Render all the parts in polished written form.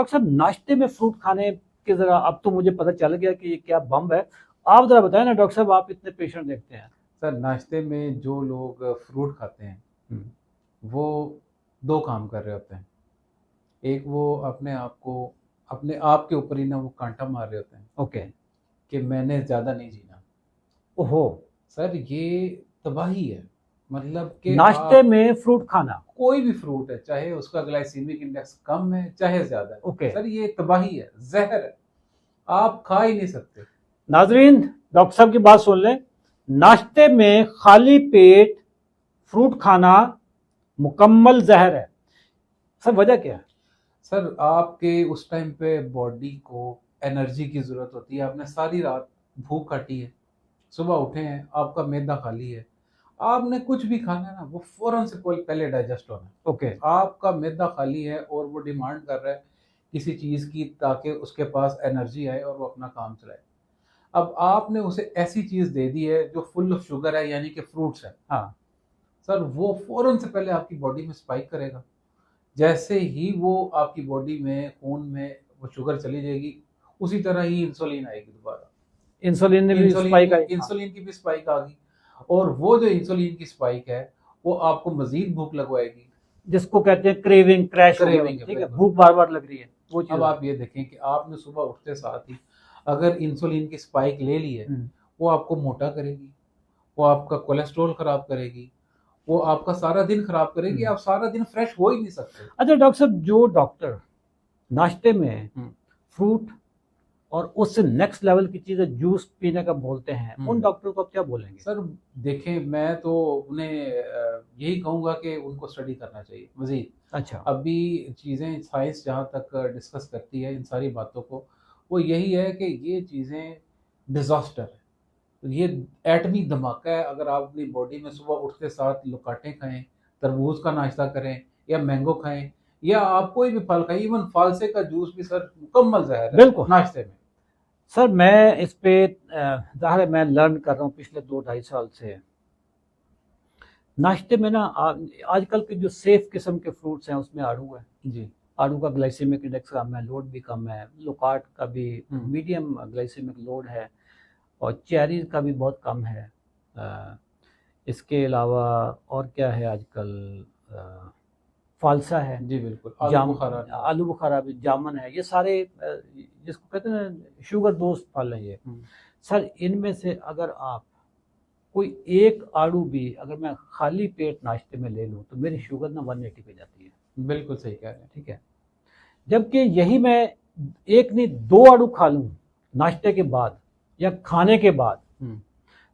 Doctor साहब नाश्ते में फ्रूट खाने के जरा, अब तो मुझे पता चल गया कि ये क्या बम है। आप जरा बताएं ना डॉक्टर साहब, आप इतने पेशेंट देखते हैं। सर, नाश्ते में जो लोग फ्रूट खाते हैं हम्म, वो दो काम कर रहे होते हैं। एक, वो अपने आप के ऊपर ही ना वो कांटा मार रहे होते हैं ओके। कि मैंने ज़्यादा नहीं जीना। ओहो। सर, ये तबाही है। मतलब कि नाश्ते आप में फ्रूट खाना। कोई भी फ्रूट है, चाहे उसका ग्लाइसीमिक इंडेक्स कम है चाहे ज़्यादा है, ओके। सर ये तबाही है, जहर है, आप खा ही नहीं सकते। नाजरीन, डॉक्टर साहब की बात सुन लें। नाश्ते में खाली पेट फ्रूट खाना मुकम्मल जहर है। सर वजह क्या है? सर, आपके उस टाइम पे बॉडी को एनर्जी की ज़रूरत होती है। आपने सारी रात भूख काटी है, सुबह उठे हैं, आपका मैदा खाली है, आपने कुछ भी खाना है ना, वो फौरन से पहले डाइजेस्ट होना है। ओके। आपका मैदा खाली है और वो डिमांड कर रहा है किसी चीज़ की, ताकि उसके पास एनर्जी आए और वो अपना काम चलाए। अब आपने उसे ऐसी चीज़ दे दी है जो फुल ऑफ शुगर है, यानी कि फ्रूट्स है। हाँ। सर, वो फौरन से पहले आपकी बॉडी में स्पाइक करेगा। जैसे ही वो आपकी बॉडी में, खून में वो शुगर चली जाएगी, उसी तरह ही इंसुलिन आएगी दोबारा। इंसुलिन ने भी इंसुलिन स्पाइक की आई, हाँ। इंसुलिन की भी स्पाइक आ गई, और वो जो इंसुलिन की स्पाइक है वो आपको मजीद भूख लगवाएगी। जिसको कहते हैं क्रेविंग, क्रैश हो गया, क्रेविंग है, ठीक है, बिल्कुल। भूख बार बार लग रही है, वो चीज अब हो आप ये देखें कि आपने सुबह उठते साथ ही अगर इंसुलिन की स्पाइक ले ली है, गई। वो आपको मोटा करेगी, वो आपका कोलेस्ट्रॉल खराब करेगी, वो आपका सारा दिन खराब करेगी, आप सारा दिन फ्रेश हो ही नहीं सकते। अच्छा डॉक्टर साहब, जो डॉक्टर नाश्ते में हम्म, फ्रूट और उससे नेक्स्ट लेवल की चीजें जूस पीने का बोलते हैं, उन डॉक्टर को आप क्या बोलेंगे? सर देखें, मैं तो उन्हें यही कहूँगा कि उनको स्टडी करना चाहिए मज़ीद। अच्छा। अभी चीज़ें साइंस जहाँ तक डिस्कस करती है इन सारी बातों को, वो यही है कि ये चीज़ें डिज़ास्टर है। तो ये एटमी धमाका है। अगर आप अपनी बॉडी में सुबह उठते साथ लुकाटे खाएं, तरबूज का नाश्ता करें, या मैंगो खाएं, या आप कोई भी फल खाएं, इवन फालसे का जूस भी सर मुकम्मल जहर है बिल्कुल। नाश्ते में। सर मैं इस पे ज़ाहिर है मैं लर्न कर रहा हूँ पिछले 2-2.5 साल से। नाश्ते में ना आजकल के जो सेफ किस्म के फ्रूट्स हैं उसमें आड़ू है। जी। आड़ू का ग्लाइसेमिक इंडेक्स कम है, लोड भी कम है, लोकार्ट का भी हम्म। मीडियम ग्लाइसेमिक लोड है, और चेरीज का भी बहुत कम है। अ, इसके अलावा और क्या है आजकल? अ, फालसा है, जी बिल्कुल, आलू जाम, बुखारा। आलू बुखारा भी, जामुन है, ये सारे जिसको कहते हैं ना शुगर दोस्त फल है ये। हम्म, सर इनमें से अगर आप कोई एक आड़ू भी अगर मैं खाली पेट नाश्ते में ले लूँ तो मेरी शुगर ना 180 पे जाती है। बिल्कुल सही कह रहे हैं। ठीक है। जबकि यही मैं एक नहीं दो आड़ू खा लूँ नाश्ते के बाद या खाने के बाद,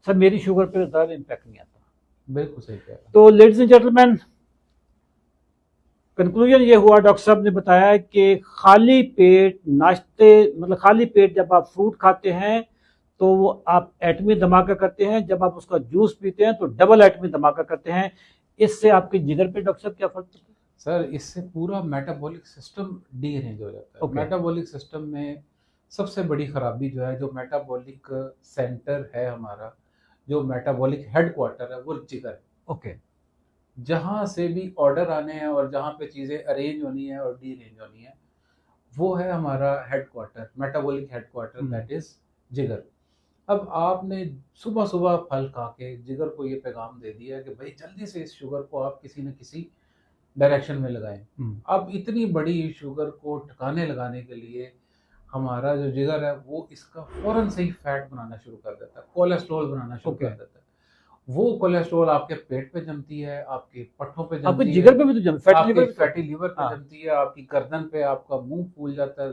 सर मेरी शुगर पे ज़्यादा इम्पैक्ट नहीं आता। बिल्कुल सही कह रहे हैं। तो लेडीज एंड जेंटलमैन, कंक्लूजन ये हुआ, डॉक्टर साहब ने बताया कि खाली पेट नाश्ते, मतलब खाली पेट जब आप फ्रूट खाते हैं तो वो आप एटमी धमाका करते हैं, जब आप उसका जूस पीते हैं तो डबल एटमी धमाका करते हैं। इससे आपके जिगर पे डॉक्टर साहब क्या फर्क पड़ता है? सर, इससे पूरा मेटाबॉलिक सिस्टम डीरेंज हो जाता है। ओके। मेटाबॉलिक सिस्टम में सबसे बड़ी खराबी जो है, जो मेटाबॉलिक सेंटर है हमारा, जो मेटाबॉलिक हेडक्वार्टर है, वो जिगर है। ओके। जहाँ से भी ऑर्डर आने हैं और जहाँ पे चीज़ें अरेंज होनी है और डीरेंज होनी है, वो है हमारा headquarter, metabolic headquarter, that is जिगर। अब आपने सुबह सुबह फल खा के जिगर को ये पैगाम दे दिया कि भाई जल्दी से इस शुगर को आप किसी न किसी डायरेक्शन में लगाएं। अब इतनी बड़ी शुगर को ठिकाने लगाने के लिए हमारा जो जिगर है वो इसका फौरन से ही फैट बनाना शुरू कर देता है, कोलेस्ट्रॉल बनाना शुरू ओके। कर देता है। वो कोलेस्ट्रॉल आपके पेट पे जमती है, आपके पट्टों पे आपके जमती है, जिगर पे भी तो जम, फैटी आपके लिवर भी तो। फैटी लिवर पे हाँ। जमती है, आपकी गर्दन पे आपका मुंह फूल जाता है,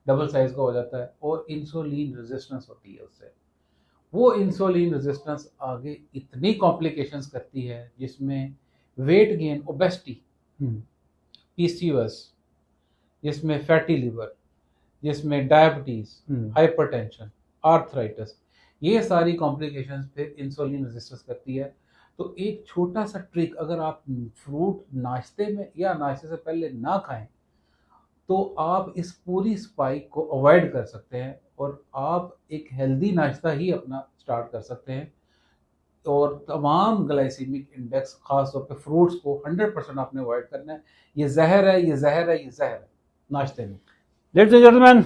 डबल साइज का हो जाता है, और इंसुलिन रेजिस्टेंस होती है उससे। वो इंसुलिन रेजिस्टेंस आगे इतनी कॉम्प्लिकेशंस करती है, जिसमें वेट गेन, ओबेसिटी, पीसीओएस, जिसमें फैटी लिवर, जिसमें डायबिटीज, हाइपरटेंशन, आर्थराइटिस, ये सारी कॉम्प्लिकेशंस फिर इंसुलिन रेजिस्टेंस करती है। तो एक छोटा सा ट्रिक, अगर आप फ्रूट नाश्ते में या नाश्ते से पहले ना खाएं तो आप इस पूरी स्पाइक को अवॉइड कर सकते हैं, और आप एक हेल्दी नाश्ता ही अपना स्टार्ट कर सकते हैं। और तमाम ग्लाइसीमिक इंडेक्स, खास तौर पे फ्रूट्स को 100% आपने अवॉइड करना है। ये जहर है, ये जहर है, ये जहर है। नाश्ते में। लेडीज एंड जेंटलमैन,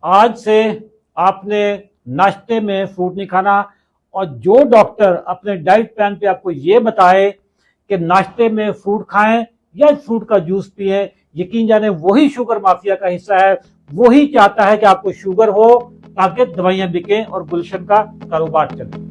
आज से आपने नाश्ते में फ्रूट नहीं खाना, और जो डॉक्टर अपने डाइट प्लान पे आपको ये बताए कि नाश्ते में फ्रूट खाएं या फ्रूट का जूस पिए, यकीन जाने वही शुगर माफिया का हिस्सा है। वही चाहता है कि आपको शुगर हो ताकि दवाइयां बिकें और गुलशन का कारोबार चले।